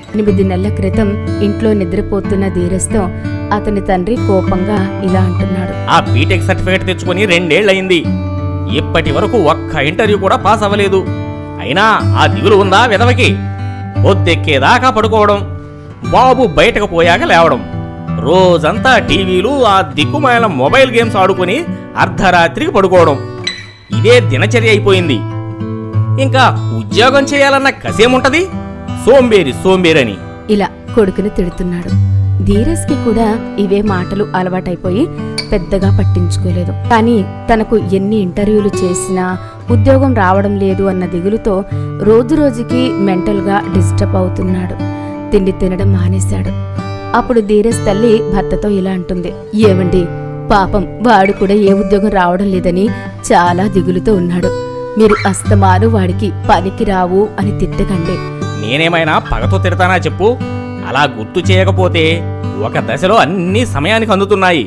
8 నెలల క్రితం ఇంట్లో నిద్రపోతున్న ధీరజ్తో అతని తండ్రి కోపంగా ఇలా అంటున్నాడు. ఆ బీటెక్ సర్టిఫికేట్ తెచ్చుకుని 2 ఏళ్లయింది. ఇప్పటి వరకు ఒక్క ఇంటర్వ్యూ కూడా పాస్ అవ్వలేదు. అయినా ఆ దిగులు ఉందా విధవకి? పొద్దెక్కేదాకా పడుకోవడం, బాబు బయటకు పోయాక లేవడం, రోజంతా టీవీలు ఆ దిక్కుమాల మొబైల్ గేమ్స్ ఆడుకుని అర్ధరాత్రికి పడుకోవడం, ఇదే దినచర్య అయిపోయింది. ఇంకా ఉద్యోగం చేయాలన్న కసేముంటది? సోంబేరని ఇలా కొడుకుని తిడుతున్నాడు. ధీరజ్కి కూడా ఇవే మాటలు అలవాటైపోయి పెద్దగా పట్టించుకోలేదు. కానీ తనకు ఎన్ని ఇంటర్వ్యూలు చేసినా ఉద్యోగం రావడం లేదు అన్న దిగులుతో రోజురోజుకి మెంటల్గా డిస్టర్బ్ అవుతున్నాడు. తిండి తినడం మానేశాడు. అప్పుడు ధీరజ్ తల్లి భర్తతో ఇలా అంటుంది. ఏమండి, పాపం వాడు కూడా ఏ ఉద్యోగం రావడం లేదని చాలా దిగులుతో ఉన్నాడు. మీరు అస్తమాను వాడికి పనికి రావు అని తిట్టకండి. నేనేమైనా పగతో తిడతానా చెప్పు? అలా గుర్తు చేయకపోతే ఒక దశలో అన్ని సమయానికి అందుతున్నాయి.